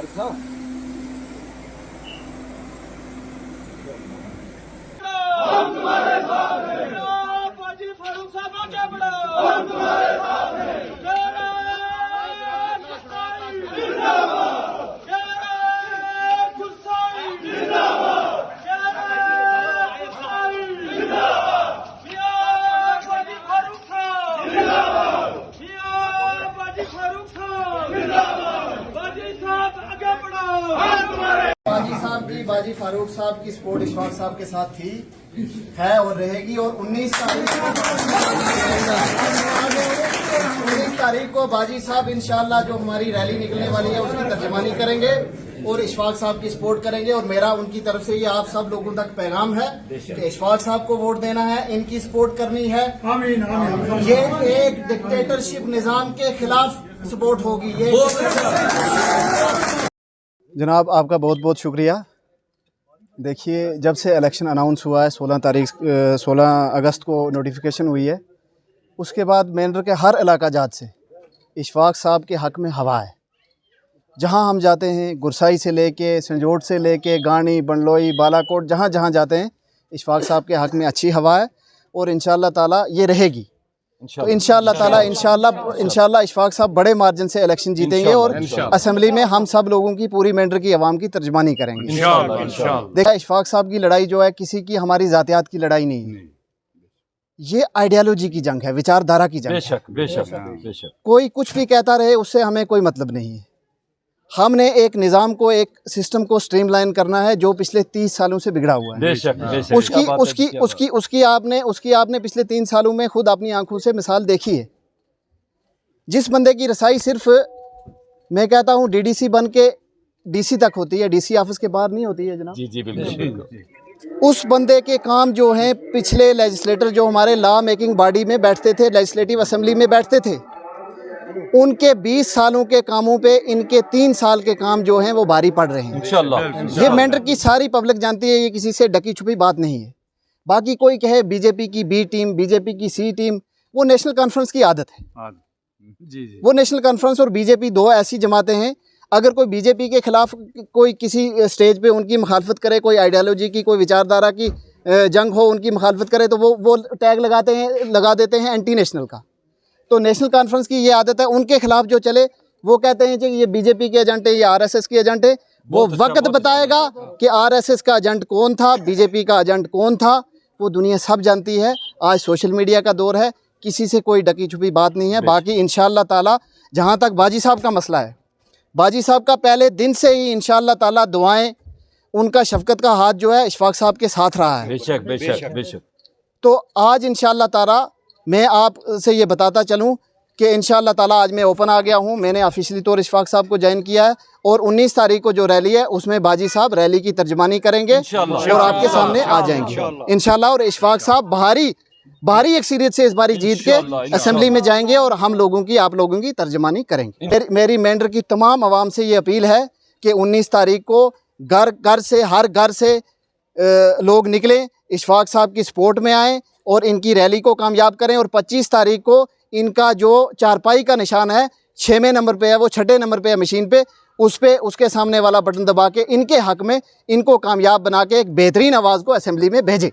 हम तुम्हारे साथ हैं। बाजी फारूक साहब आगे बढ़ो। हम तुम्हारे साथ हैं। जिंदाबाद। गुस्साई जिंदाबाद। जिंदाबाद। बाजी फारूक साहब जिंदाबाद। बाजी फारूक साहब जिंदाबाद। बाजी साहब आगे बढ़ो। हम तुम्हारे बाजी साहब की, बाजी फारूक साहब की सपोर्ट इशफाक साहब के साथ थी, है और रहेगी। और 19 तारीख को बाजी साहब इंशाल्लाह जो हमारी रैली निकलने वाली है उसकी तर्जमानी करेंगे और इशफाक साहब की सपोर्ट करेंगे। और मेरा उनकी तरफ से ये आप सब लोगों तक पैगाम है कि इशफाक साहब को वोट देना है, इनकी सपोर्ट करनी है। आमीन, आमीन। ये एक डिक्टेटरशिप निजाम के खिलाफ सपोर्ट होगी। ये जनाब आपका बहुत बहुत शुक्रिया। देखिए, जब से इलेक्शन अनाउंस हुआ है 16 अगस्त को नोटिफिकेशन हुई है, उसके बाद मेंढर के हर इलाका जात से इशफाक साहब के हक़ में हवा है। जहां हम जाते हैं, गुरसाई से लेके संजोट से लेके गानी, बंडलोई, बालाकोट, जहां जहां जाते हैं इशफाक साहब के हक़ में अच्छी हवा है और इंशाअल्लाह ताला ये रहेगी। तो इंशाअल्लाह ताला इंशाअल्लाह इशफाक साहब बड़े मार्जिन से इलेक्शन जीतेंगे और असेंबली में हम सब लोगों की, पूरी मेंढर की आवाम की तर्जमानी करेंगे। देखा, इशफाक साहब की लड़ाई जो है किसी की, हमारी जातियात की लड़ाई नहीं है, ये आइडियालॉजी की जंग है, विचारधारा की जंग है। बेशक। कोई कुछ भी कहता रहे, उससे हमें कोई मतलब नहीं है। हमने एक निज़ाम को, एक सिस्टम को स्ट्रीमलाइन करना है जो पिछले 30 सालों से बिगड़ा हुआ है। उसकी आपने पिछले 3 सालों में खुद अपनी आंखों से मिसाल देखी है। जिस बंदे की रसाई सिर्फ, मैं कहता हूँ, डीडीसी बन के डीसी तक होती है, डीसी ऑफिस के बाहर नहीं होती है जनाब। जी बिल्कुल। उस बंदे के काम जो हैं, पिछले लेजिस्लेटर जो हमारे लॉ मेकिंग बॉडी में बैठते थे, लेजिस्लेटिव असेंबली में बैठते थे, उनके 20 सालों के कामों पे इनके 3 साल के काम जो हैं वो भारी पड़ रहे हैं इंशाअल्लाह। ये मेंढर की सारी पब्लिक जानती है, ये किसी से ढकी छुपी बात नहीं है। बाकी कोई कहे बीजेपी की बी टीम, बीजेपी की सी टीम, वो नेशनल कॉन्फ्रेंस की आदत है। वो नेशनल कॉन्फ्रेंस और बीजेपी दो ऐसी जमातें हैं, अगर कोई बीजेपी के खिलाफ कोई किसी स्टेज पे उनकी मुखालफत करे, कोई आइडियालॉजी की, कोई विचारधारा की जंग हो, उनकी मुखालफत करे, तो वो टैग लगा देते हैं एंटी नेशनल का। तो नेशनल कॉन्फ्रेंस की ये आदत है, उनके खिलाफ जो चले वो कहते हैं कि ये बीजेपी के एजेंट है, ये आरएसएस के एजेंट है। वो वक्त बताएगा कि आरएसएस का एजेंट कौन था, बीजेपी का एजेंट कौन था, वो दुनिया सब जानती है। आज सोशल मीडिया का दौर है, किसी से कोई ढकी छुपी बात नहीं है। बाकी इंशाअल्लाह ताला, जहाँ तक बाजी साहब का मसला है, बाजी साहब का पहले दिन से ही इंशाअल्लाह ताला दुआएं, उनका शफकत का हाथ जो है इशफाक साहब के साथ रहा है। बेशक। तो आज इंशाअल्लाह ताला मैं आपसे ये बताता चलूँ कि इंशाअल्लाह ताला आज मैं ओपन आ गया हूँ। मैंने ऑफिशियली तौर इशफाक साहब को ज्वाइन किया है और 19 तारीख को जो रैली है उसमें बाजी साहब रैली की तर्जमानी करेंगे और आपके सामने आ जाएंगे इंशाअल्लाह। और इशफाक साहब भारी अक्सरियत से इस बारी जीत के असेंबली में जाएंगे और हम लोगों की, आप लोगों की तर्जमानी करेंगे। मेरी मेंढर की तमाम आवाम से ये अपील है कि 19 तारीख को हर घर से लोग निकलें, इशफाक साहब की सपोर्ट में आएँ और इनकी रैली को कामयाब करें। और 25 तारीख को इनका जो चारपाई का निशान है 6वें नंबर पे है, वो 6ठे नंबर पे है मशीन पे, उसके सामने वाला बटन दबा के इनके हक में इनको कामयाब बना के एक बेहतरीन आवाज़ को असेंबली में भेजें।